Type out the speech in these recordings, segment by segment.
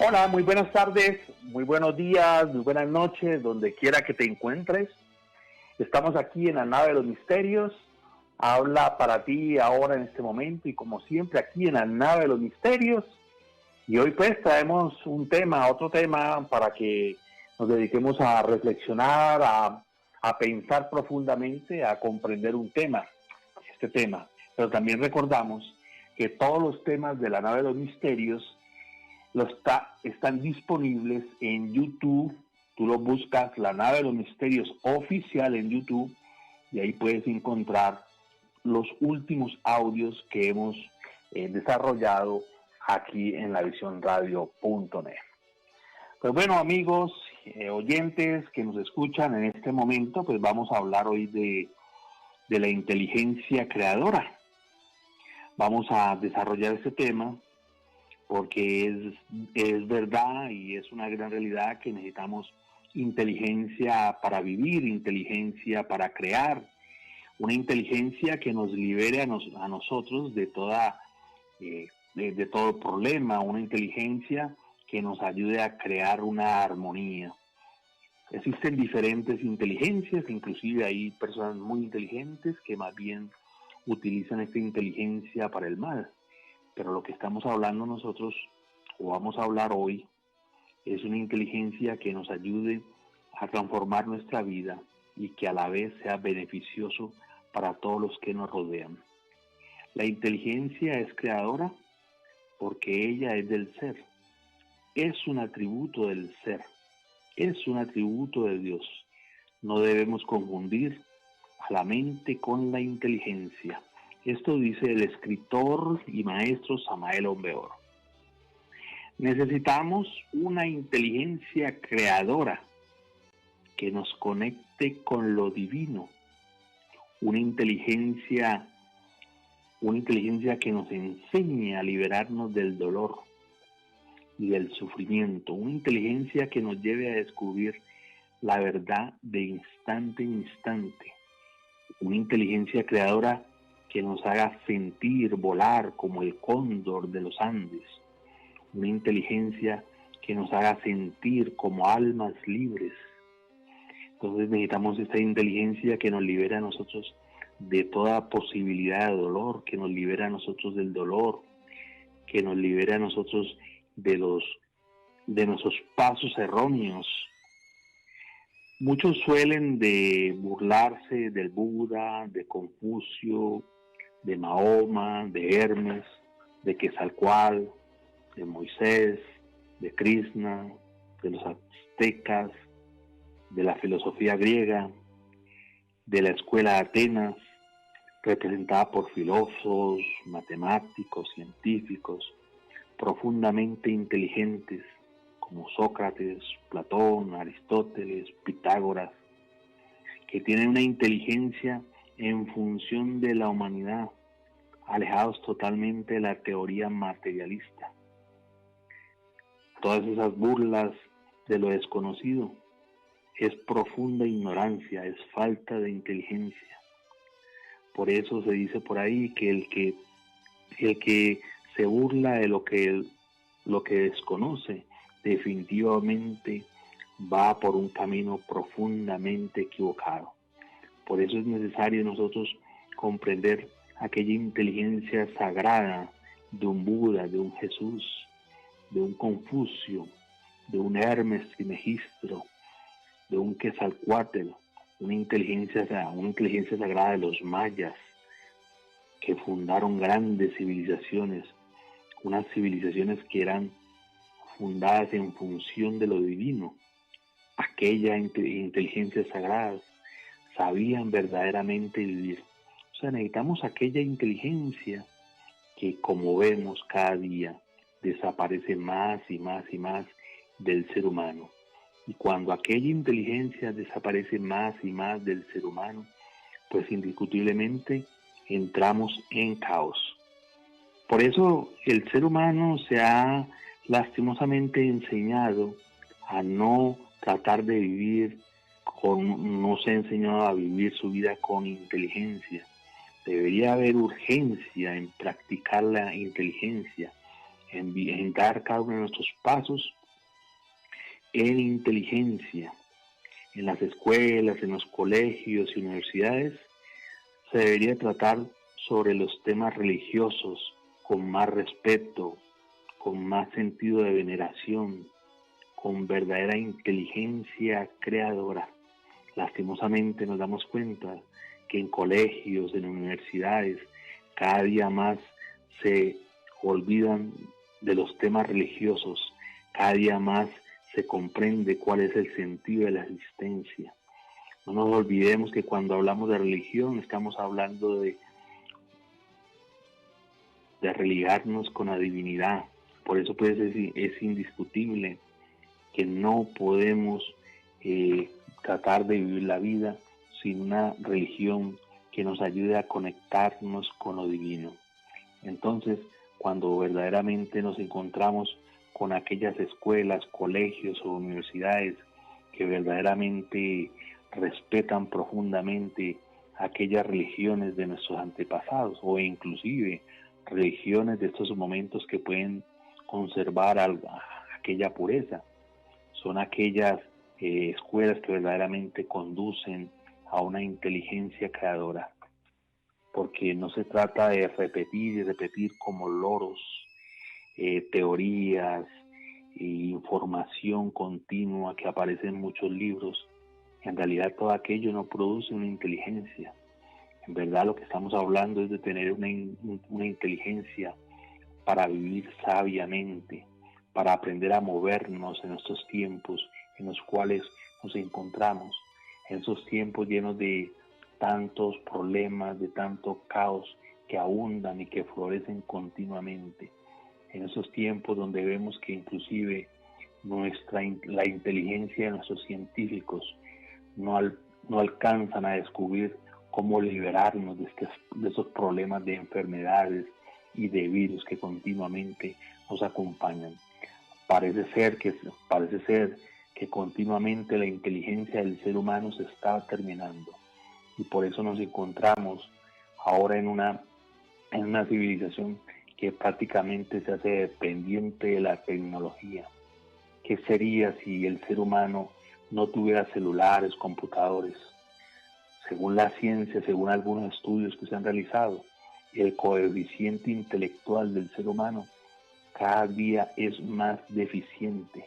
Hola, muy buenas tardes, muy buenos días, muy buenas noches, donde quiera que te encuentres. Estamos aquí en la nave de los misterios. Habla para ti ahora en este momento y como siempre aquí en la nave de los misterios. Y hoy pues traemos un tema, otro tema para que nos dediquemos a reflexionar, a pensar profundamente, a comprender un tema, este tema. Pero también recordamos que todos los temas de la nave de los misterios están disponibles en YouTube. Tú lo buscas, La Nave de los Misterios oficial en YouTube, y ahí puedes encontrar los últimos audios que hemos desarrollado aquí en lavisiónradio.net. Pues bueno, amigos, oyentes que nos escuchan en este momento, pues vamos a hablar hoy de la inteligencia creadora. Vamos a desarrollar este tema porque es verdad y es una gran realidad que necesitamos inteligencia para vivir, inteligencia para crear, una inteligencia que nos libere a nosotros de de todo problema, una inteligencia que nos ayude a crear una armonía. Existen diferentes inteligencias, inclusive hay personas muy inteligentes que más bien utilizan esta inteligencia para el mal. Pero lo que estamos hablando nosotros, o vamos a hablar hoy, es una inteligencia que nos ayude a transformar nuestra vida y que a la vez sea beneficioso para todos los que nos rodean. La inteligencia es creadora porque ella es del ser, es un atributo del ser, es un atributo de Dios. No debemos confundir a la mente con la inteligencia. Esto dice el escritor y maestro Samael Aumbeor. Necesitamos una inteligencia creadora que nos conecte con lo divino, una inteligencia que nos enseñe a liberarnos del dolor y del sufrimiento, una inteligencia que nos lleve a descubrir la verdad de instante en instante, una inteligencia creadora que nos haga sentir volar como el cóndor de los Andes, una inteligencia que nos haga sentir como almas libres. Entonces necesitamos esta inteligencia que nos libera a nosotros de toda posibilidad de dolor, que nos libera a nosotros del dolor, que nos libera a nosotros de nuestros pasos erróneos. Muchos suelen de burlarse del Buda, de Confucio, de Mahoma, de Hermes, de Quetzalcóatl, de Moisés, de Krishna, de los aztecas, de la filosofía griega, de la escuela de Atenas, representada por filósofos, matemáticos, científicos, profundamente inteligentes, como Sócrates, Platón, Aristóteles, Pitágoras, que tienen una inteligencia en función de la humanidad, alejados totalmente de la teoría materialista. Todas esas burlas de lo desconocido es profunda ignorancia, es falta de inteligencia. Por eso se dice por ahí que el que se burla de lo que desconoce, definitivamente va por un camino profundamente equivocado. Por eso es necesario nosotros comprender aquella inteligencia sagrada de un Buda, de un Jesús, de un Confucio, de un Hermes Trismegisto, de un Quetzalcóatl, una inteligencia sagrada de los mayas, que fundaron grandes civilizaciones, unas civilizaciones que eran fundadas en función de lo divino. Aquella inteligencia sagrada sabían verdaderamente vivir. O sea, necesitamos aquella inteligencia que, como vemos cada día, desaparece más y más y más del ser humano. Y cuando aquella inteligencia desaparece más y más del ser humano, pues indiscutiblemente entramos en caos. Por eso el ser humano se ha lastimosamente enseñado a no tratar de vivir no se ha enseñado a vivir su vida con inteligencia. Debería haber urgencia en practicar la inteligencia, en dar cada uno de nuestros pasos en inteligencia. En las escuelas, en los colegios y universidades se debería tratar sobre los temas religiosos con más respeto, con más sentido de veneración, con verdadera inteligencia creadora. Lastimosamente nos damos cuenta que en colegios, en universidades, cada día más se olvidan de los temas religiosos, cada día más se comprende cuál es el sentido de la existencia. No nos olvidemos que cuando hablamos de religión estamos hablando de religarnos con la divinidad. Por eso pues es indiscutible que no podemos tratar de vivir la vida sin una religión que nos ayude a conectarnos con lo divino. Entonces, cuando verdaderamente nos encontramos con aquellas escuelas, colegios o universidades que verdaderamente respetan profundamente aquellas religiones de nuestros antepasados o inclusive religiones de estos momentos que pueden conservar aquella pureza. Son aquellas escuelas que verdaderamente conducen a una inteligencia creadora, porque no se trata de repetir y repetir como loros teorías e información continua que aparece en muchos libros. En realidad todo aquello no produce una inteligencia. En verdad lo que estamos hablando es de tener una inteligencia para vivir sabiamente, para aprender a movernos en estos tiempos en los cuales nos encontramos, en esos tiempos llenos de tantos problemas, de tanto caos que abundan y que florecen continuamente, en esos tiempos donde vemos que inclusive la inteligencia de nuestros científicos no alcanzan a descubrir cómo liberarnos de esos problemas de enfermedades y de virus que continuamente nos acompañan. Parece ser que continuamente la inteligencia del ser humano se está terminando y por eso nos encontramos ahora en una civilización que prácticamente se hace dependiente de la tecnología. ¿Qué sería si el ser humano no tuviera celulares, computadores? Según la ciencia, según algunos estudios que se han realizado, el coeficiente intelectual del ser humano cada día es más deficiente,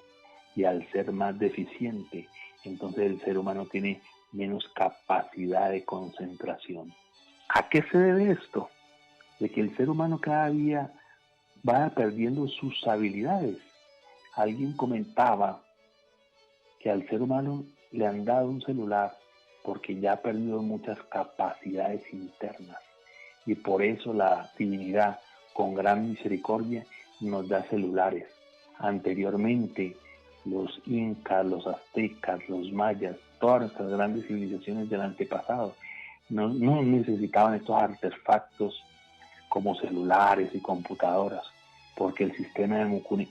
y al ser más deficiente, entonces el ser humano tiene menos capacidad de concentración. ¿A qué se debe esto? De que el ser humano cada día va perdiendo sus habilidades. Alguien comentaba que al ser humano le han dado un celular porque ya ha perdido muchas capacidades internas, y por eso la divinidad, con gran misericordia, nos da celulares. Anteriormente, los incas, los aztecas, los mayas, todas nuestras grandes civilizaciones del antepasado, no necesitaban estos artefactos como celulares y computadoras, porque el sistema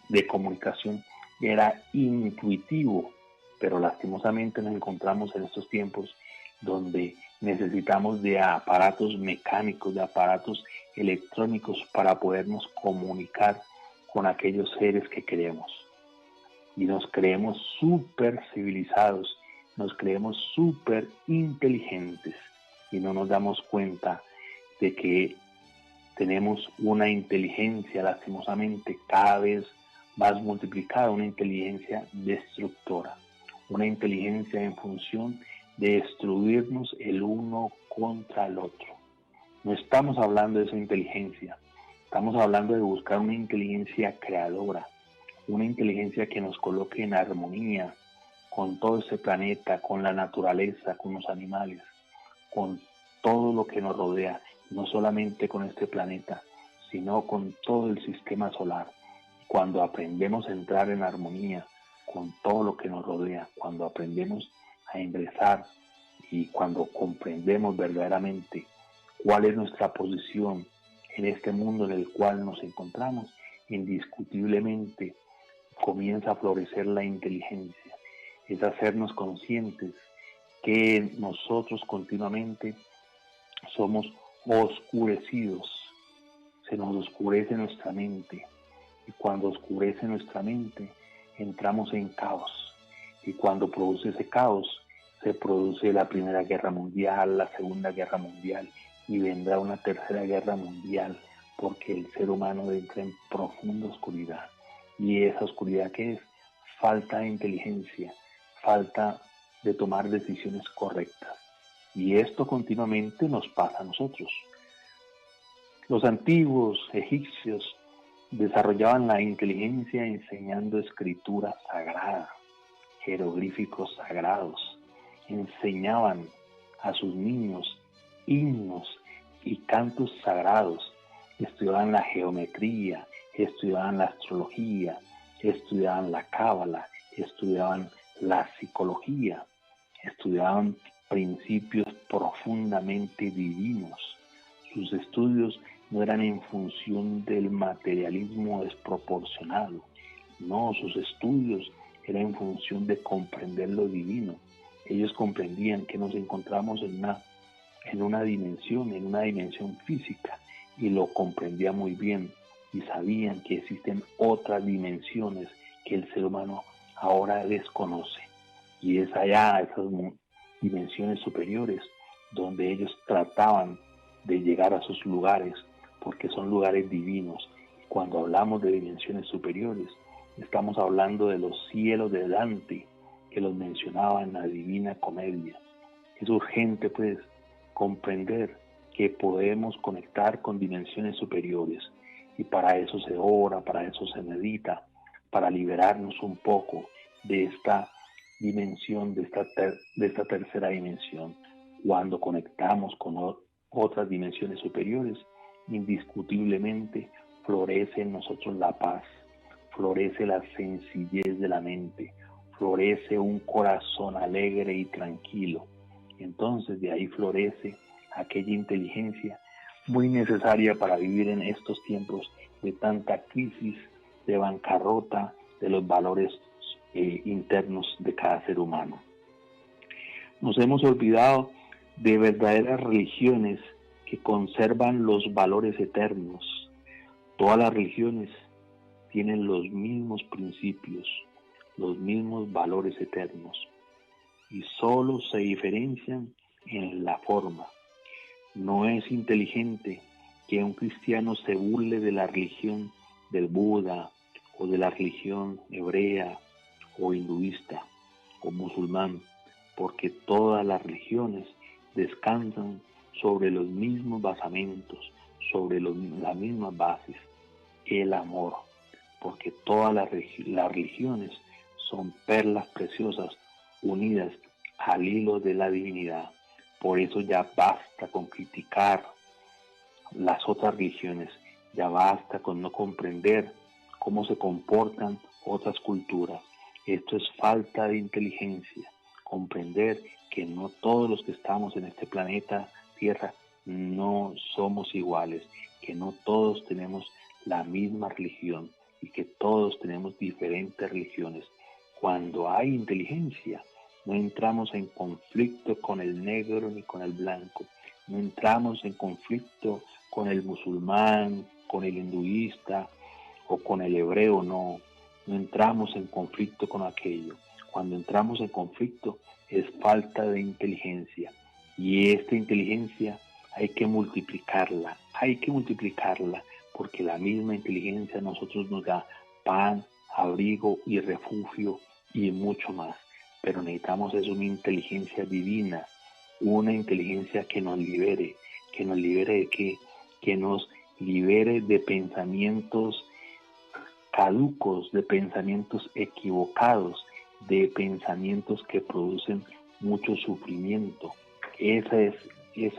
de comunicación era intuitivo, pero lastimosamente nos encontramos en estos tiempos donde necesitamos de aparatos mecánicos, de aparatos electrónicos para podernos comunicar con aquellos seres que queremos. Y nos creemos súper civilizados, nos creemos súper inteligentes y no nos damos cuenta de que tenemos una inteligencia lastimosamente cada vez más multiplicada, una inteligencia destructora, una inteligencia en función de destruirnos el uno contra el otro. No estamos hablando de esa inteligencia, estamos hablando de buscar una inteligencia creadora, una inteligencia que nos coloque en armonía con todo este planeta, con la naturaleza, con los animales, con todo lo que nos rodea, no solamente con este planeta, sino con todo el sistema solar. Cuando aprendemos a entrar en armonía con todo lo que nos rodea, cuando aprendemos a ingresar y cuando comprendemos verdaderamente cuál es nuestra posición en este mundo en el cual nos encontramos, indiscutiblemente comienza a florecer la inteligencia. Es hacernos conscientes que nosotros continuamente somos oscurecidos, se nos oscurece nuestra mente, Y cuando oscurece nuestra mente, entramos en caos. Y cuando produce ese caos, se produce la Primera Guerra Mundial, la Segunda Guerra Mundial, y vendrá una Tercera Guerra Mundial, porque el ser humano entra en profunda oscuridad. ¿Y esa oscuridad qué es? Falta de inteligencia, falta de tomar decisiones correctas. Y esto continuamente nos pasa a nosotros. Los antiguos egipcios desarrollaban la inteligencia enseñando escritura sagrada, jeroglíficos sagrados. Enseñaban a sus niños himnos y cantos sagrados. Estudiaban la geometría, estudiaban la astrología, estudiaban la cábala, estudiaban la psicología, estudiaban principios profundamente divinos. Sus estudios no eran en función del materialismo desproporcionado, no, sus estudios eran en función de comprender lo divino. Ellos comprendían que nos encontramos en una dimensión física, y lo comprendían muy bien, y sabían que existen otras dimensiones que el ser humano ahora desconoce. Y es allá, esas dimensiones superiores, donde ellos trataban de llegar a sus lugares, porque son lugares divinos. Cuando hablamos de dimensiones superiores, estamos hablando de los cielos de Dante, que los mencionaba en la Divina Comedia. Es urgente, pues, comprender que podemos conectar con dimensiones superiores, y para eso se ora, para eso se medita, para liberarnos un poco de esta dimensión, de esta tercera dimensión. Cuando conectamos con otras dimensiones superiores, indiscutiblemente florece en nosotros la paz, florece la sencillez de la mente, florece un corazón alegre y tranquilo. Entonces de ahí florece aquella inteligencia muy necesaria para vivir en estos tiempos de tanta crisis, de bancarrota de los valores internos de cada ser humano. Nos hemos olvidado de verdaderas religiones que conservan los valores eternos. Todas las religiones tienen los mismos principios, los mismos valores eternos, y solo se diferencian en la forma. No es inteligente que un cristiano se burle de la religión del Buda, o de la religión hebrea o hinduista o musulmán, porque todas las religiones descansan sobre los mismos basamentos, sobre las mismas bases, el amor, porque todas las religiones son perlas preciosas unidas al hilo de la divinidad. Por eso ya basta con criticar las otras religiones, ya basta con no comprender cómo se comportan otras culturas. Esto es falta de inteligencia, comprender que no todos los que estamos en este planeta Tierra no somos iguales, que no todos tenemos la misma religión y que todos tenemos diferentes religiones. Cuando hay inteligencia, no entramos en conflicto con el negro ni con el blanco, no entramos en conflicto con el musulmán, con el hinduista o con el hebreo, no entramos en conflicto con aquello. Cuando entramos en conflicto es falta de inteligencia, y esta inteligencia hay que multiplicarla, porque la misma inteligencia a nosotros nos da pan, abrigo y refugio y mucho más. Pero necesitamos es una inteligencia divina, una inteligencia que nos libere de qué, que nos libere de pensamientos caducos, de pensamientos equivocados, de pensamientos que producen mucho sufrimiento. Esa es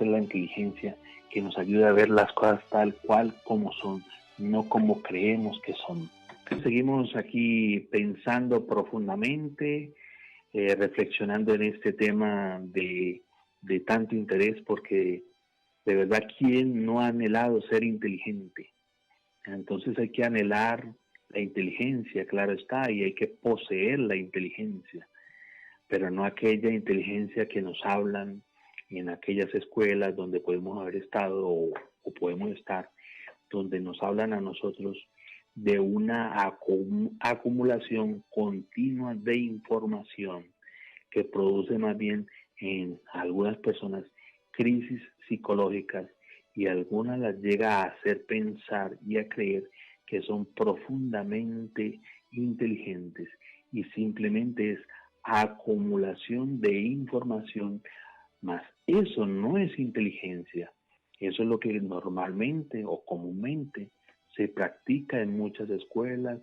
la inteligencia que nos ayuda a ver las cosas tal cual como son, no como creemos que son. Seguimos aquí pensando profundamente, reflexionando en este tema de tanto interés, porque de verdad, ¿quién no ha anhelado ser inteligente? Entonces hay que anhelar la inteligencia, claro está, y hay que poseer la inteligencia, pero no aquella inteligencia que nos hablan en aquellas escuelas donde podemos haber estado o podemos estar, donde nos hablan a nosotros de una acumulación continua de información que produce más bien en algunas personas crisis psicológicas, y algunas las llega a hacer pensar y a creer que son profundamente inteligentes, y simplemente es acumulación de información, más eso no es inteligencia. Eso es lo que normalmente o comúnmente se practica en muchas escuelas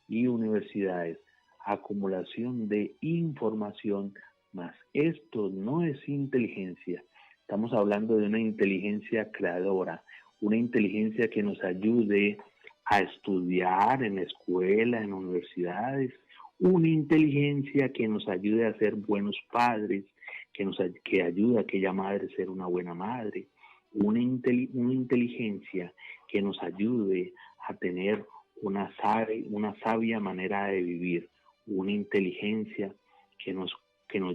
y universidades. Acumulación de información, más esto no es inteligencia. Estamos hablando de una inteligencia creadora, una inteligencia que nos ayude a estudiar en escuela, en universidades, una inteligencia que nos ayude a ser buenos padres, que ayude a aquella madre a ser una buena madre, una inteligencia que nos ayude a tener una sabia manera de vivir, una inteligencia que nos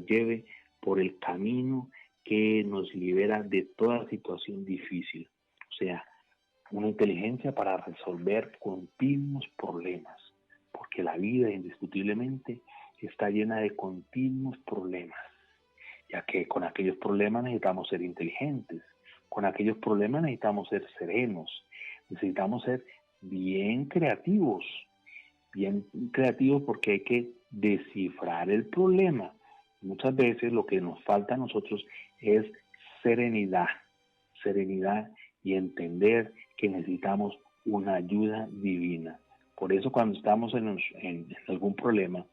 lleve por el camino que nos libera de toda situación difícil. O sea, una inteligencia para resolver continuos problemas, porque la vida indiscutiblemente está llena de continuos problemas, ya que con aquellos problemas necesitamos ser inteligentes, con aquellos problemas necesitamos ser serenos, necesitamos ser bien creativos porque hay que descifrar el problema. Muchas veces lo que nos falta a nosotros es serenidad, serenidad y entender que necesitamos una ayuda divina. Por eso cuando estamos en algún problema,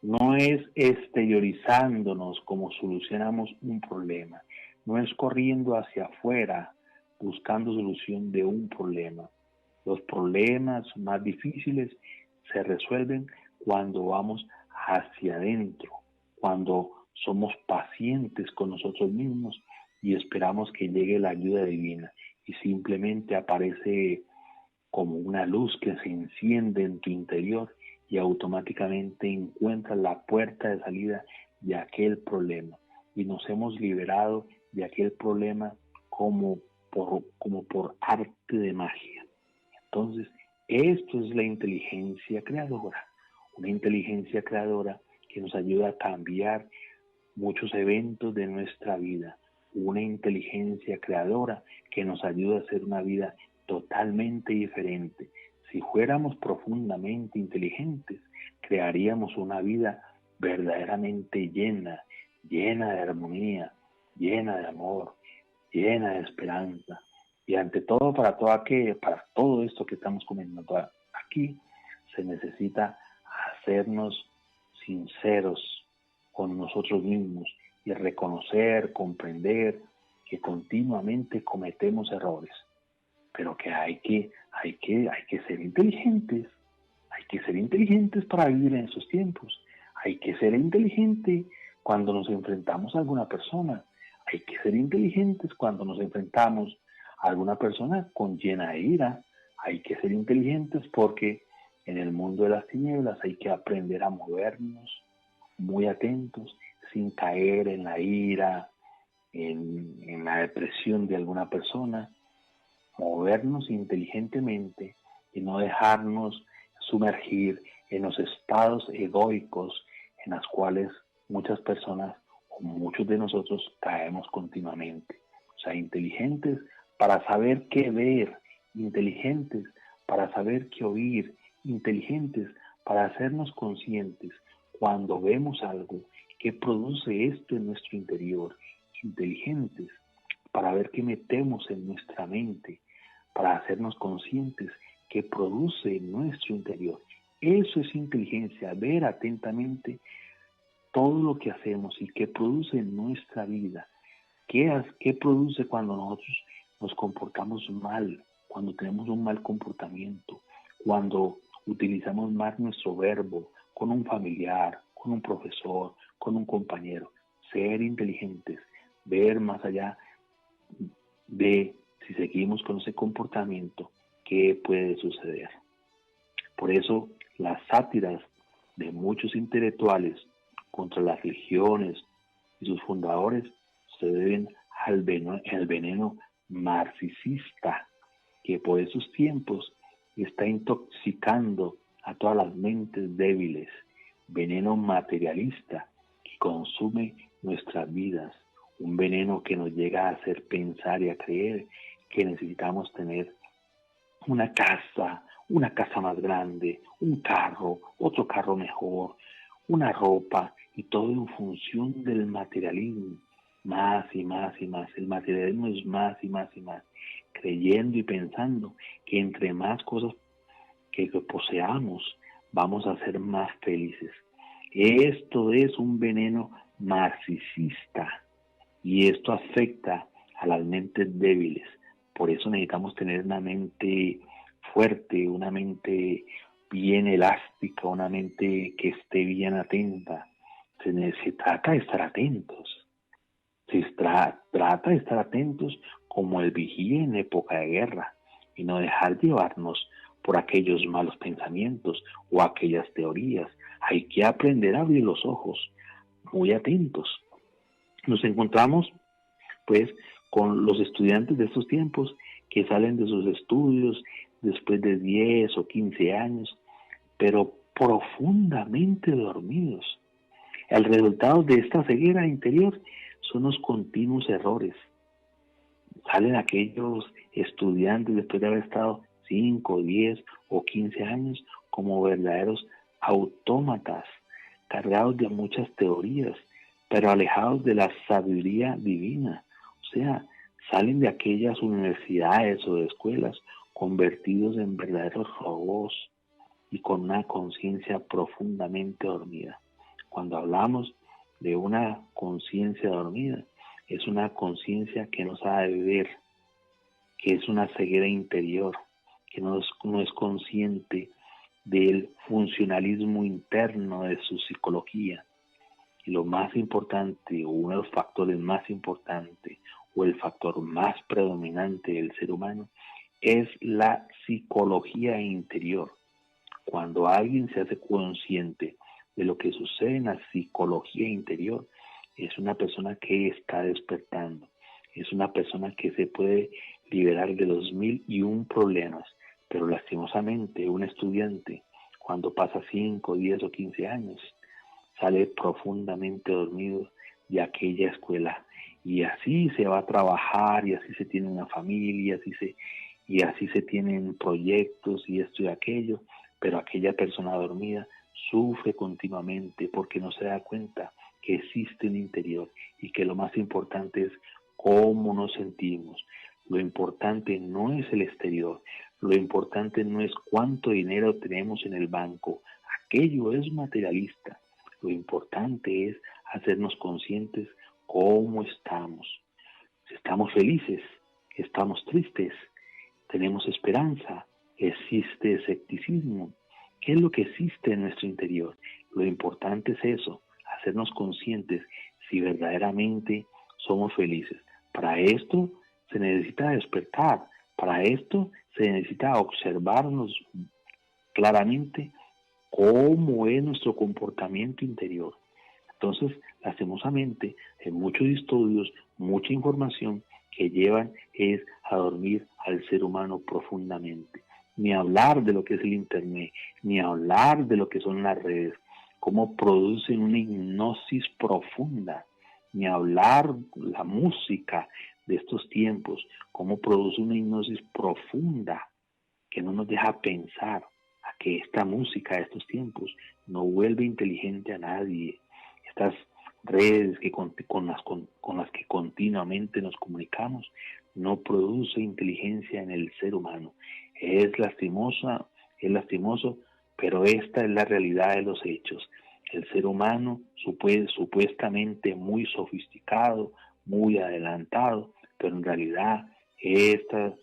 no es exteriorizándonos como solucionamos un problema, no es corriendo hacia afuera buscando solución de un problema. Los problemas más difíciles se resuelven cuando vamos hacia adentro, cuando somos pacientes con nosotros mismos y esperamos que llegue la ayuda divina, y simplemente aparece como una luz que se enciende en tu interior y automáticamente encuentras la puerta de salida de aquel problema, y nos hemos liberado de aquel problema como por arte de magia. Entonces, esto es la inteligencia creadora, una inteligencia creadora que nos ayuda a cambiar muchos eventos de nuestra vida, una inteligencia creadora que nos ayuda a hacer una vida totalmente diferente. Si fuéramos profundamente inteligentes, crearíamos una vida verdaderamente llena de armonía, llena de amor, llena de esperanza. Y ante todo, para todo esto que estamos comentando aquí, se necesita hacernos sinceros con nosotros mismos y reconocer, comprender que continuamente cometemos errores, pero que hay que ser inteligentes, para vivir en esos tiempos. Hay que ser inteligente cuando nos enfrentamos a alguna persona, hay que ser inteligentes cuando nos enfrentamos a alguna persona con llena de ira, hay que ser inteligentes porque en el mundo de las tinieblas hay que aprender a movernos muy atentos, sin caer en la ira, en la depresión de alguna persona, movernos inteligentemente y no dejarnos sumergir en los estados egoicos en los cuales muchas personas o muchos de nosotros caemos continuamente. O sea, inteligentes para saber qué ver, inteligentes para saber qué oír, inteligentes para hacernos conscientes cuando vemos algo que produce esto en nuestro interior, inteligentes para ver qué metemos en nuestra mente, para hacernos conscientes que produce en nuestro interior. Eso es inteligencia, ver atentamente todo lo que hacemos y qué produce en nuestra vida. ¿Qué produce cuando nosotros nos comportamos mal, cuando tenemos un mal comportamiento, cuando utilizamos mal nuestro verbo con un familiar, con un profesor, con un compañero? Ser inteligentes, ver más allá de si seguimos con ese comportamiento, qué puede suceder. Por eso las sátiras de muchos intelectuales contra las religiones y sus fundadores se deben al veneno marxista, que por esos tiempos está intoxicando a todas las mentes débiles, veneno materialista que consume nuestras vidas, un veneno que nos llega a hacer pensar y a creer que necesitamos tener una casa más grande, un carro, otro carro mejor, una ropa, y todo en función del materialismo, más y más y más. El materialismo es más y más y más, creyendo y pensando que entre más cosas que poseamos, vamos a ser más felices. Esto es un veneno narcisista y esto afecta a las mentes débiles. Por eso necesitamos tener una mente fuerte, una mente bien elástica, una mente que esté bien atenta. Se trata de estar atentos. Trata de estar atentos como el vigía en época de guerra y no dejar llevarnos por aquellos malos pensamientos o aquellas teorías. Hay que aprender a abrir los ojos, muy atentos. Nos encontramos pues con los estudiantes de estos tiempos que salen de sus estudios después de 10 o 15 años, pero profundamente dormidos. El resultado de esta ceguera interior son los continuos errores. Salen aquellos estudiantes después de haber estado 5, 10 o 15 años como verdaderos autómatas, cargados de muchas teorías, pero alejados de la sabiduría divina. O sea, salen de aquellas universidades o de escuelas convertidos en verdaderos robots y con una conciencia profundamente dormida. Cuando hablamos de una conciencia dormida, es una conciencia que no sabe ver, que es una ceguera interior, que no es consciente del funcionalismo interno de su psicología. Y lo más importante, o uno de los factores más importantes, o el factor más predominante del ser humano, es la psicología interior. Cuando alguien se hace consciente de lo que sucede en la psicología interior, es una persona que está despertando, es una persona que se puede liberar de los 1001 problemas, pero lastimosamente un estudiante, cuando pasa 5, 10 o 15 años, sale profundamente dormido de aquella escuela, y así se va a trabajar, y así se tiene una familia, y así se tienen proyectos y esto y aquello, pero aquella persona dormida sufre continuamente porque no se da cuenta que existe un interior y que lo más importante es cómo nos sentimos. Lo importante no es el exterior, lo importante no es cuánto dinero tenemos en el banco, aquello es materialista. Lo importante es hacernos conscientes cómo estamos. Si estamos felices, estamos tristes, tenemos esperanza, existe escepticismo. ¿Qué es lo que existe en nuestro interior? Lo importante es eso, hacernos conscientes si verdaderamente somos felices. Para esto se necesita despertar, para esto se necesita observarnos claramente cómo es nuestro comportamiento interior. Entonces, lastimosamente, en muchos estudios, mucha información que llevan es a dormir al ser humano profundamente. Ni hablar de lo que es el Internet, ni hablar de lo que son las redes, cómo producen una hipnosis profunda, ni hablar la música de estos tiempos, cómo produce una hipnosis profunda que no nos deja pensar a que esta música de estos tiempos no vuelve inteligente a nadie. Estas redes con las que continuamente nos comunicamos no produce inteligencia en el ser humano. Es lastimoso, pero esta es la realidad de los hechos. El ser humano, supuestamente muy sofisticado, muy adelantado, pero en realidad estos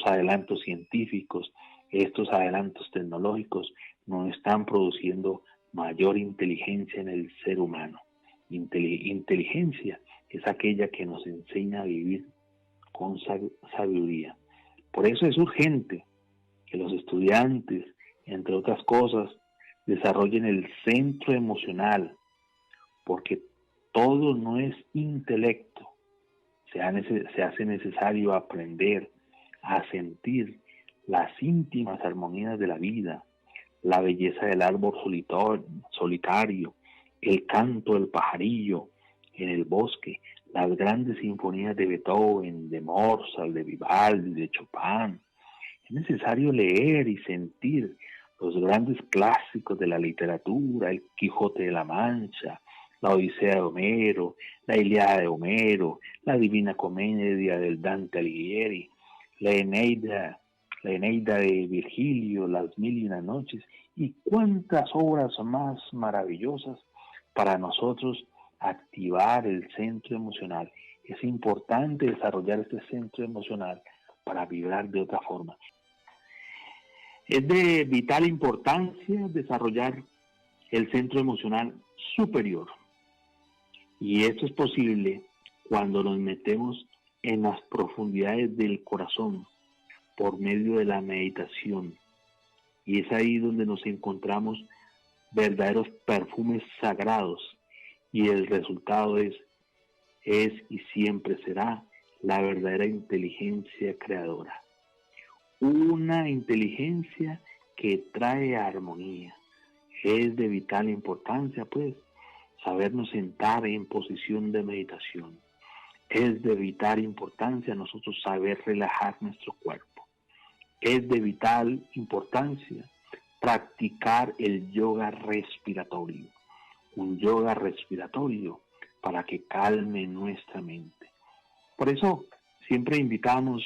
adelantos científicos, estos adelantos tecnológicos no están produciendo mayor inteligencia en el ser humano. Inteligencia es aquella que nos enseña a vivir con sabiduría. Por eso es urgente que los estudiantes, entre otras cosas, desarrollen el centro emocional, porque todo no es intelecto. Se hace necesario aprender a sentir las íntimas armonías de la vida, la belleza del árbol solitario, el canto del pajarillo en el bosque, las grandes sinfonías de Beethoven, de Mozart, de Vivaldi, de Chopin. Es necesario leer y sentir los grandes clásicos de la literatura, el Quijote de la Mancha, la Odisea de Homero, la Ilíada de Homero, la Divina Comedia del Dante Alighieri, la Eneida de Virgilio, las Mil y una Noches, y cuántas obras más maravillosas para nosotros activar el centro emocional. Es importante desarrollar este centro emocional para vibrar de otra forma. Es de vital importancia desarrollar el centro emocional superior. Y esto es posible cuando nos metemos en las profundidades del corazón por medio de la meditación. Y es ahí donde nos encontramos verdaderos perfumes sagrados. Y el resultado es y siempre será la verdadera inteligencia creadora. Una inteligencia que trae armonía. Es de vital importancia, pues, sabernos sentar en posición de meditación. Es de vital importancia nosotros saber relajar nuestro cuerpo. Es de vital importancia practicar el yoga respiratorio. Un yoga respiratorio para que calme nuestra mente. Por eso siempre invitamos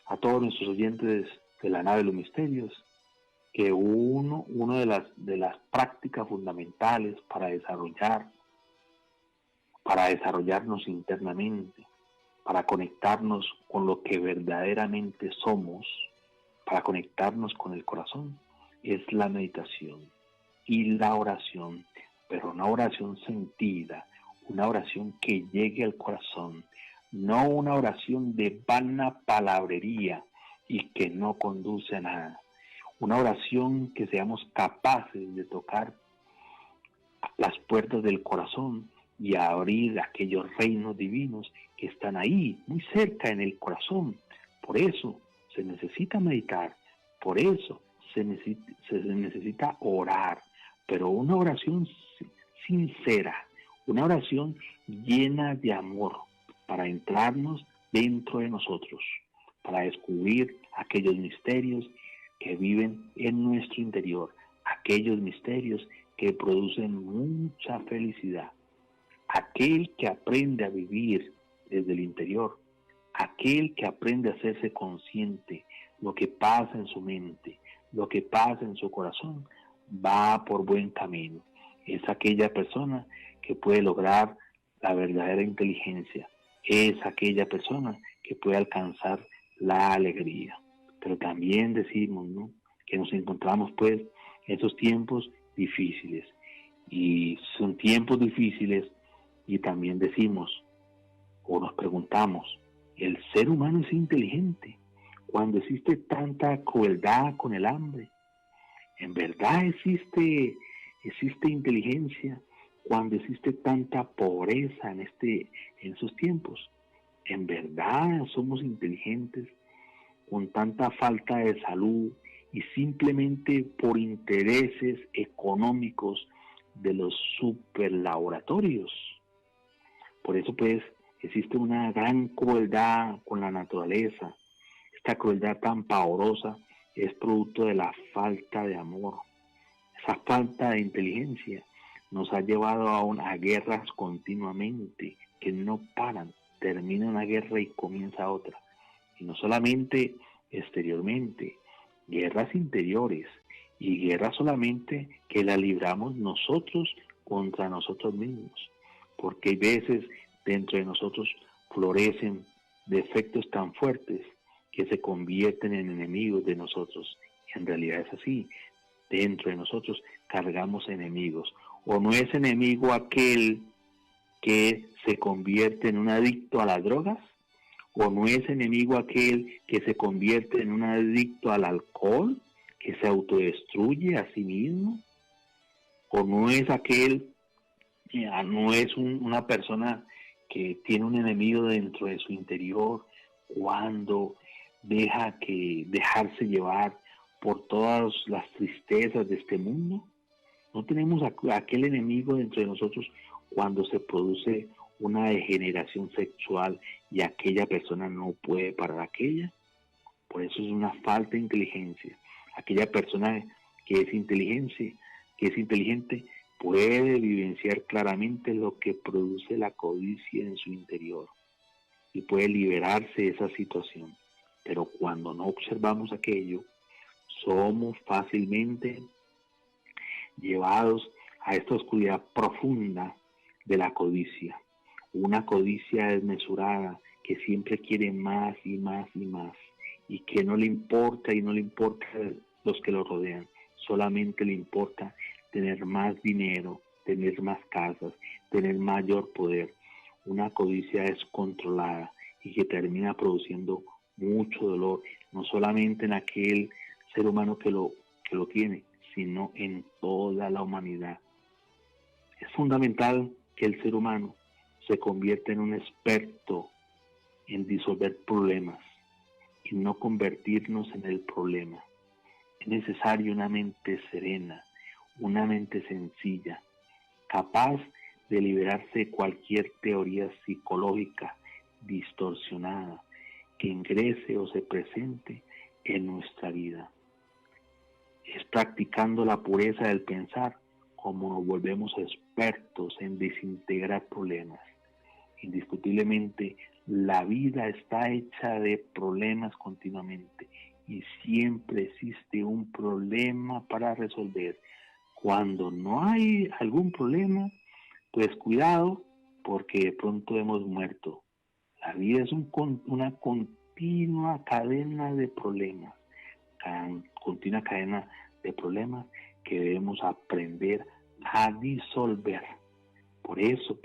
a todos nuestros oyentes de la nave de los misterios que uno de las prácticas fundamentales para desarrollarnos internamente, para conectarnos con lo que verdaderamente somos, para conectarnos con el corazón, es la meditación y la oración, pero una oración sentida, una oración que llegue al corazón, no una oración de vana palabrería y que no conduce a nada. Una oración que seamos capaces de tocar las puertas del corazón y abrir aquellos reinos divinos que están ahí, muy cerca en el corazón. Por eso se necesita meditar, por eso se necesita orar, pero una oración sincera, una oración llena de amor para entrarnos dentro de nosotros, para descubrir aquellos misterios que viven en nuestro interior, aquellos misterios que producen mucha felicidad. Aquel que aprende a vivir desde el interior, aquel que aprende a hacerse consciente lo que pasa en su mente, lo que pasa en su corazón, va por buen camino. Es aquella persona que puede lograr la verdadera inteligencia. Es aquella persona que puede alcanzar la alegría. Pero también decimos, ¿no?, que nos encontramos pues en esos tiempos difíciles. Y son tiempos difíciles y también decimos o nos preguntamos, ¿el ser humano es inteligente cuando existe tanta crueldad con el hambre? ¿En verdad existe inteligencia cuando existe tanta pobreza en esos tiempos? ¿En verdad somos inteligentes con tanta falta de salud y simplemente por intereses económicos de los superlaboratorios? Por eso pues existe una gran crueldad con la naturaleza. Esta crueldad tan pavorosa es producto de la falta de amor. Esa falta de inteligencia nos ha llevado a guerras continuamente que no paran. Termina una guerra y comienza otra. Y no solamente exteriormente, guerras interiores y guerras solamente que las libramos nosotros contra nosotros mismos. Porque hay veces dentro de nosotros florecen defectos tan fuertes que se convierten en enemigos de nosotros. Y en realidad es así. Dentro de nosotros cargamos enemigos. O no es enemigo aquel que se convierte en un adicto a las drogas, o no es enemigo aquel que se convierte en un adicto al alcohol, que se autodestruye a sí mismo, o no es una persona que tiene un enemigo dentro de su interior cuando dejarse llevar por todas las tristezas de este mundo. No tenemos aquel enemigo dentro de nosotros cuando se produce una degeneración sexual y aquella persona no puede parar aquella. Por eso es una falta de inteligencia. Aquella persona que es inteligente, puede vivenciar claramente lo que produce la codicia en su interior y puede liberarse de esa situación. Pero cuando no observamos aquello, somos fácilmente llevados a esta oscuridad profunda de la codicia. Una codicia desmesurada que siempre quiere más y más y más, y que no le importa los que lo rodean, solamente le importa tener más dinero, tener más casas, tener mayor poder. Una codicia descontrolada y que termina produciendo mucho dolor, no solamente en aquel ser humano que lo tiene, sino en toda la humanidad. Es fundamental que el ser humano se convierta en un experto en disolver problemas y no convertirnos en el problema. Es necesario una mente serena, una mente sencilla, capaz de liberarse de cualquier teoría psicológica distorsionada que ingrese o se presente en nuestra vida. Es practicando la pureza del pensar como nos volvemos expertos en desintegrar problemas. Indiscutiblemente, la vida está hecha de problemas continuamente y siempre existe un problema para resolver. Cuando no hay algún problema, pues cuidado, porque de pronto hemos muerto. La vida es una continua cadena de problemas, continua cadena de problemas que debemos aprender a disolver. Por eso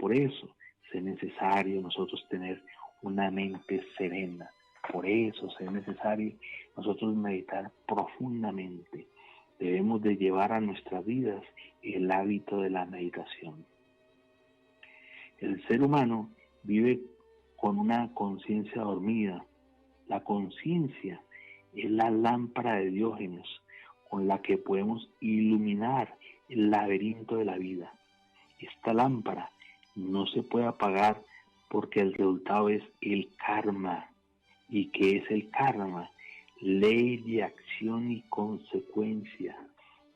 es necesario nosotros tener una mente serena. Por eso es necesario nosotros meditar profundamente. Debemos de llevar a nuestras vidas el hábito de la meditación. El ser humano vive con una conciencia dormida. La conciencia es la lámpara de Diógenes con la que podemos iluminar el laberinto de la vida. Esta lámpara no se puede apagar porque el resultado es el karma. ¿Y qué es el karma? Ley de acción y consecuencia.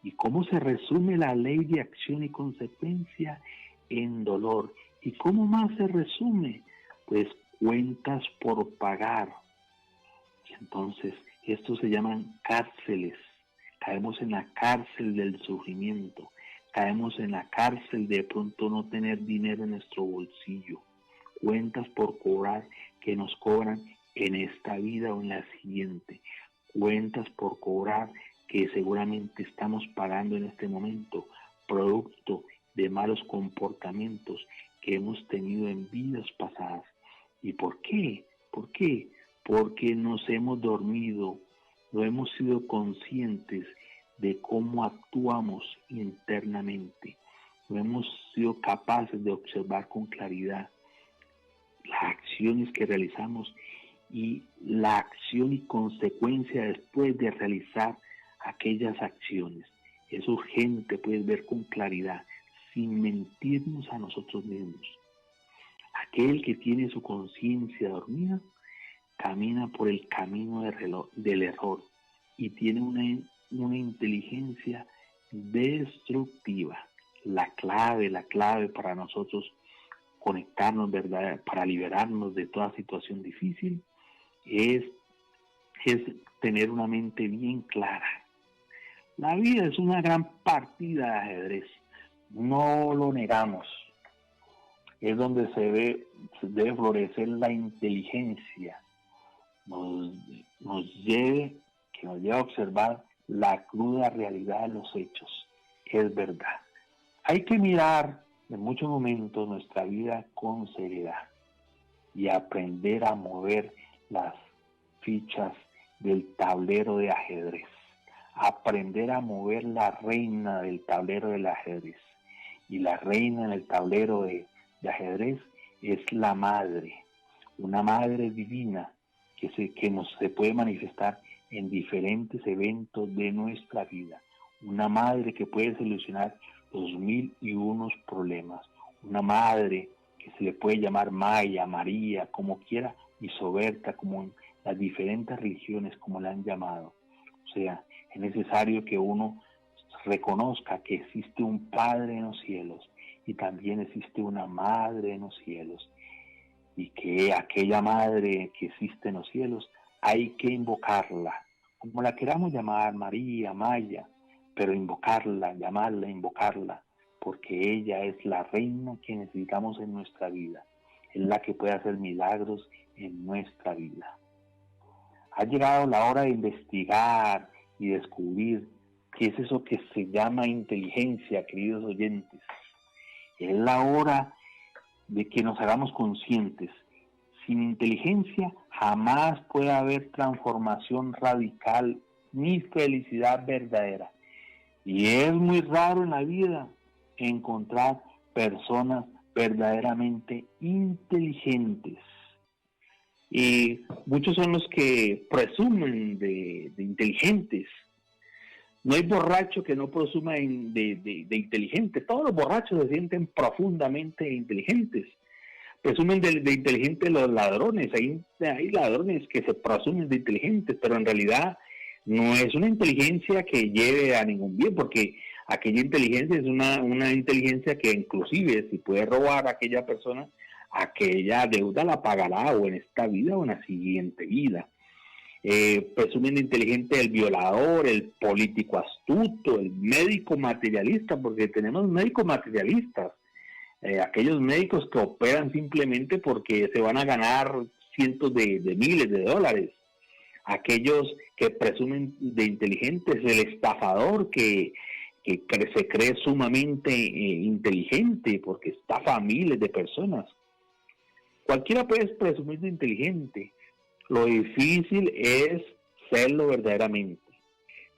¿Y cómo se resume la ley de acción y consecuencia? En dolor. ¿Y cómo más se resume? Pues cuentas por pagar. Entonces, estos se llaman cárceles. Caemos en la cárcel del sufrimiento. Caemos en la cárcel de pronto no tener dinero en nuestro bolsillo. Cuentas por cobrar que nos cobran en esta vida o en la siguiente. Cuentas por cobrar que seguramente estamos pagando en este momento, producto de malos comportamientos que hemos tenido en vidas pasadas. ¿Y por qué? ¿Por qué? Porque nos hemos dormido, no hemos sido conscientes de cómo actuamos internamente. No hemos sido capaces de observar con claridad las acciones que realizamos y la acción y consecuencia después de realizar aquellas acciones. Es urgente, puedes ver con claridad, sin mentirnos a nosotros mismos. Aquel que tiene su conciencia dormida camina por el camino del error y tiene una inteligencia destructiva. La clave para nosotros conectarnos, ¿verdad? Para liberarnos de toda situación difícil es tener una mente bien clara. La vida es una gran partida de ajedrez, no lo negamos. Es donde se debe florecer la inteligencia, nos lleve a observar la cruda realidad de los hechos. Es verdad. Hay que mirar en muchos momentos nuestra vida con seriedad y aprender a mover las fichas del tablero de ajedrez. Aprender a mover la reina del tablero del ajedrez. Y la reina en el tablero de ajedrez es la madre, una madre divina se puede manifestar en diferentes eventos de nuestra vida. Una madre que puede solucionar los 1001 problemas. Una madre que se le puede llamar Maya, María, como quiera, y Soberta, como en las diferentes religiones, como la han llamado. O sea, es necesario que uno reconozca que existe un Padre en los cielos y también existe una Madre en los cielos, y que aquella Madre que existe en los cielos hay que invocarla, como la queramos llamar, María, Maya, pero invocarla, llamarla, invocarla, porque ella es la reina que necesitamos en nuestra vida, es la que puede hacer milagros en nuestra vida. Ha llegado la hora de investigar y descubrir qué es eso que se llama inteligencia, queridos oyentes. Es la hora de que nos hagamos conscientes. Sin inteligencia jamás puede haber transformación radical ni felicidad verdadera. Y es muy raro en la vida encontrar personas verdaderamente inteligentes. Y muchos son los que presumen de inteligentes. No hay borracho que no presuma de inteligente. Todos los borrachos se sienten profundamente inteligentes. Presumen de inteligentes los ladrones. Hay ladrones que se presumen de inteligentes, pero en realidad no es una inteligencia que lleve a ningún bien, porque aquella inteligencia es una inteligencia que inclusive si puede robar a aquella persona, aquella deuda la pagará o en esta vida o en la siguiente vida. Presumen de inteligente el violador, el político astuto, el médico materialista, porque tenemos médicos materialistas, aquellos médicos que operan simplemente porque se van a ganar cientos de miles de dólares. Aquellos que presumen de inteligentes, el estafador que se cree sumamente inteligente porque estafa a miles de personas. Cualquiera puede presumir de inteligente. Lo difícil es serlo verdaderamente.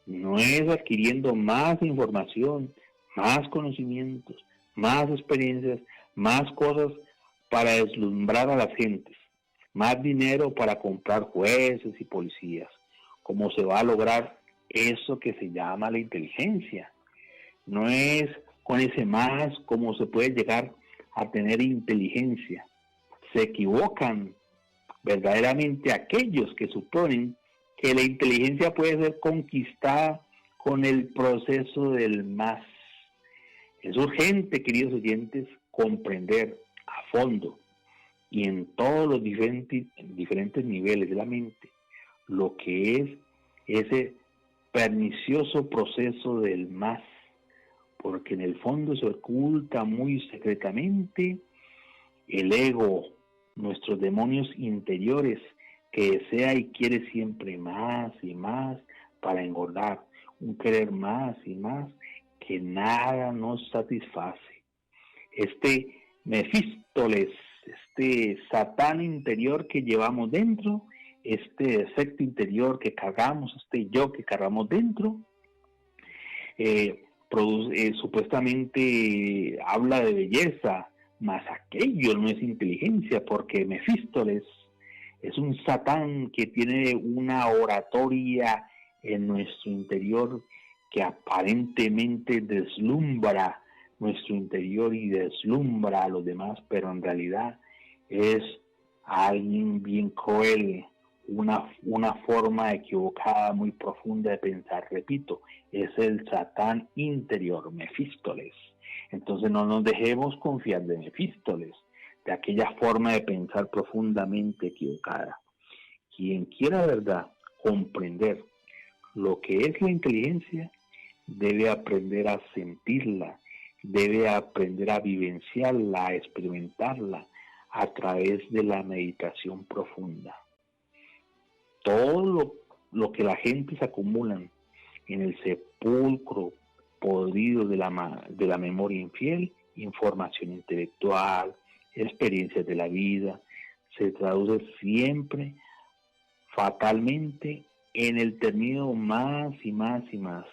No es adquiriendo más información, más conocimientos, más experiencias, más cosas para deslumbrar a las gentes, más dinero para comprar jueces y policías. ¿Cómo se va a lograr eso que se llama la inteligencia? No es con ese más cómo se puede llegar a tener inteligencia. Se equivocan verdaderamente aquellos que suponen que la inteligencia puede ser conquistada con el proceso del más. Es urgente, queridos oyentes, comprender a fondo y en todos los diferentes niveles de la mente lo que es ese pernicioso proceso del más, porque en el fondo se oculta muy secretamente el ego, nuestros demonios interiores, que desea y quiere siempre más y más para engordar, un querer más y más que nada nos satisface. Este Mefístoles, este Satán interior que llevamos dentro, este defecto interior que cargamos, este yo que cargamos dentro, supuestamente habla de belleza, mas aquello no es inteligencia, porque Mefístoles es un Satán que tiene una oratoria en nuestro interior que aparentemente deslumbra nuestro interior y deslumbra a los demás, pero en realidad es alguien bien cruel, una forma equivocada, muy profunda de pensar. Repito, es el Satán interior, Mefístoles. Entonces no nos dejemos confiar de Mefístoles, de aquella forma de pensar profundamente equivocada. Quien quiera, verdad, comprender lo que es la inteligencia, debe aprender a sentirla, debe aprender a vivenciarla, a experimentarla a través de la meditación profunda. Todo lo que la gente se acumulan en el sepulcro podrido de la memoria infiel, información intelectual, experiencias de la vida, se traduce siempre fatalmente en el término más y más y más,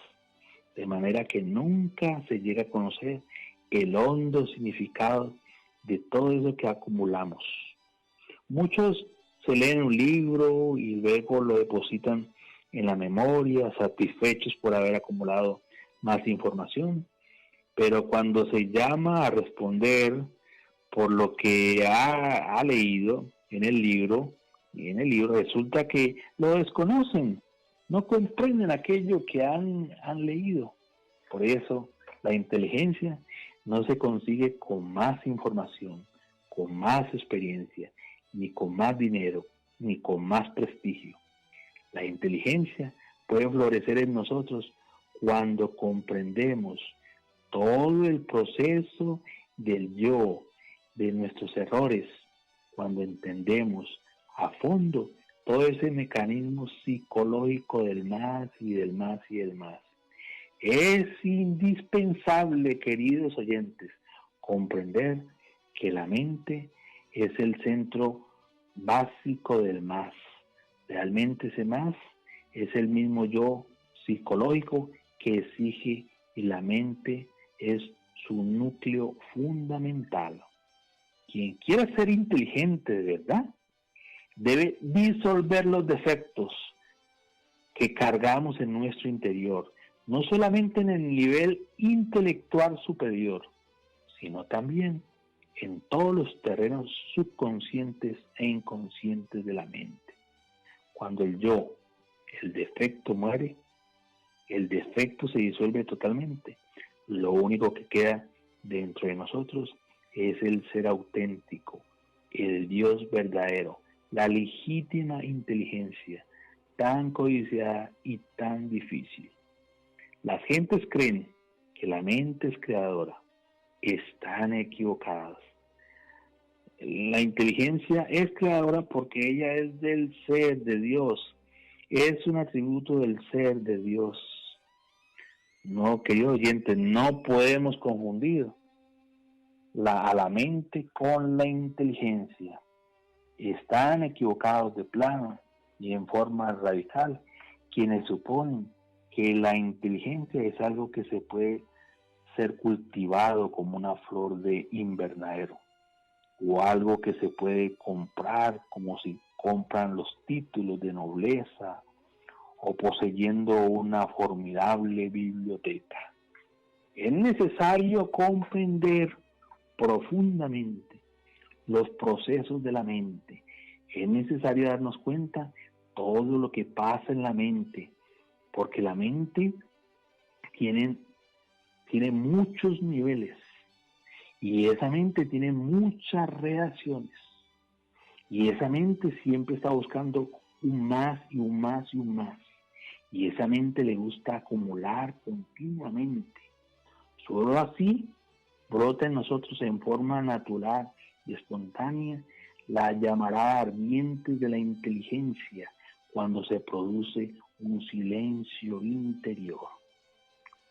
de manera que nunca se llega a conocer el hondo significado de todo eso que acumulamos. Muchos se leen un libro y luego lo depositan en la memoria, satisfechos por haber acumulado más información. Pero cuando se llama a responder por lo que ha leído en el libro, resulta que lo desconocen, no comprenden aquello que han leído. Por eso la inteligencia no se consigue con más información, con más experiencia, ni con más dinero, ni con más prestigio. La inteligencia puede florecer en nosotros cuando comprendemos todo el proceso del yo, de nuestros errores, cuando entendemos a fondo todo ese mecanismo psicológico del más y del más y del más. Es indispensable, queridos oyentes, comprender que la mente es el centro básico del más. Realmente ese más es el mismo yo psicológico que exige, y la mente es su núcleo fundamental. Quien quiera ser inteligente de verdad debe disolver los defectos que cargamos en nuestro interior, no solamente en el nivel intelectual superior, sino también en todos los terrenos subconscientes e inconscientes de la mente. Cuando el yo, el defecto muere, el defecto se disuelve totalmente. Lo único que queda dentro de nosotros es el ser auténtico, el Dios verdadero, la legítima inteligencia, tan codiciada y tan difícil. Las gentes creen que la mente es creadora. Están equivocadas. La inteligencia es creadora porque ella es del ser de Dios. Es un atributo del ser de Dios. No, queridos oyentes, no podemos confundir a la mente con la inteligencia. Están equivocados de plano y en forma radical quienes suponen que la inteligencia es algo que se puede ser cultivado como una flor de invernadero, o algo que se puede comprar como si compran los títulos de nobleza o poseyendo una formidable biblioteca. Es necesario comprender profundamente los procesos de la mente. Es necesario darnos cuenta todo lo que pasa en la mente, porque la mente tiene muchos niveles y esa mente tiene muchas reacciones y esa mente siempre está buscando un más y un más y un más, y esa mente le gusta acumular continuamente. Solo así brota en nosotros en forma natural y espontánea la llamarada ardiente de la inteligencia cuando se produce un silencio interior.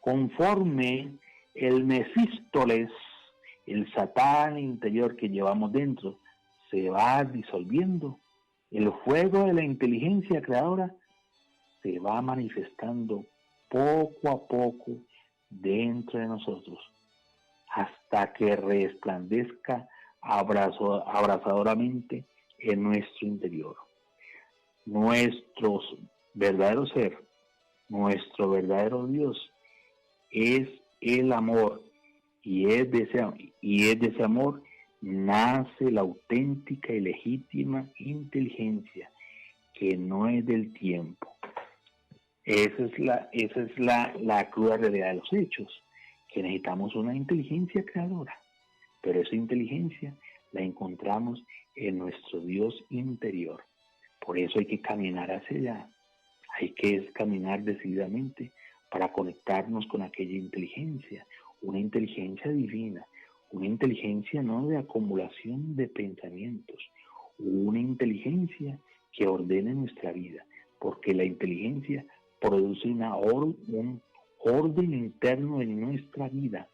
Conforme el Mefístoles, el Satán interior que llevamos dentro, se va disolviendo, el fuego de la inteligencia creadora se va manifestando poco a poco dentro de nosotros, hasta que resplandezca abrasadoramente en nuestro interior. Nuestro verdadero ser, nuestro verdadero Dios, es el amor, y es de ese amor nace la auténtica y legítima inteligencia, que no es del tiempo. Esa es la cruda realidad de los hechos, que necesitamos una inteligencia creadora, pero esa inteligencia la encontramos en nuestro Dios interior. Por eso hay que caminar hacia allá, hay que caminar decididamente para conectarnos con aquella inteligencia, una inteligencia divina, una inteligencia no de acumulación de pensamientos, una inteligencia que ordene nuestra vida, porque la inteligencia produce un orden interno en nuestra vida.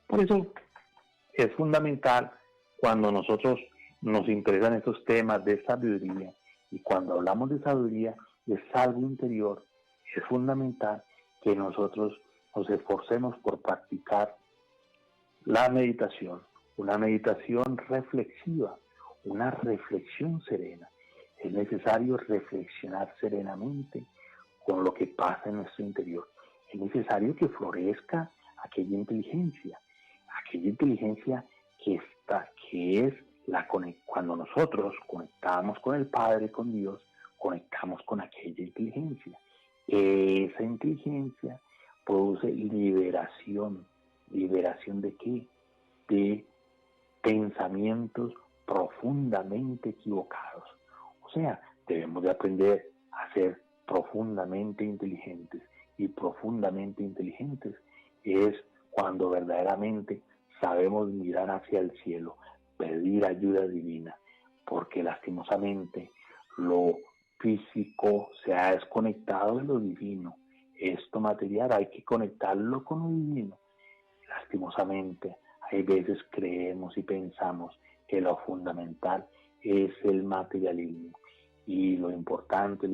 Por eso es fundamental cuando nosotros nos interesan estos temas de sabiduría, y cuando hablamos de sabiduría es algo interior, es fundamental que nosotros nos esforcemos por practicar la meditación, una meditación reflexiva, una reflexión serena. Es necesario reflexionar serenamente con lo que pasa en nuestro interior. Es necesario que florezca aquella inteligencia que es cuando nosotros conectamos con el Padre, con Dios, conectamos con aquella inteligencia. Esa inteligencia produce liberación. ¿Liberación de qué? De pensamientos profundamente equivocados. O sea, debemos de aprender a ser profundamente inteligentes. Y profundamente inteligentes es cuando verdaderamente sabemos mirar hacia el cielo, pedir ayuda divina, porque lastimosamente lo físico se ha desconectado de lo divino. Esto material hay que conectarlo con lo divino. Lastimosamente, hay veces creemos y pensamos que lo fundamental es el materialismo. Y lo importante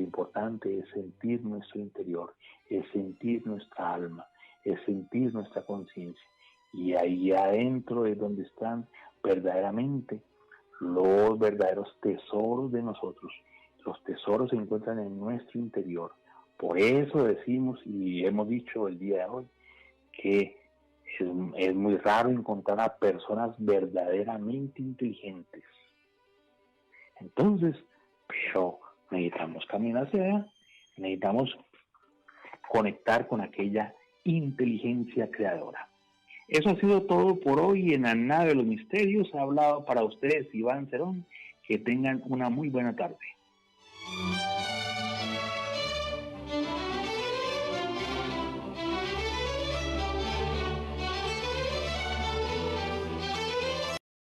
es sentir nuestro interior, es sentir nuestra alma, es sentir nuestra conciencia. Y ahí adentro es donde están verdaderamente los verdaderos tesoros de nosotros. Los tesoros se encuentran en nuestro interior. Por eso decimos y hemos dicho el día de hoy que es muy raro encontrar a personas verdaderamente inteligentes. Entonces, pero necesitamos caminar hacia allá, necesitamos conectar con aquella inteligencia creadora. Eso ha sido todo por hoy en la nave de los misterios. Ha hablado para ustedes Iván Cerón. Que tengan una muy buena tarde.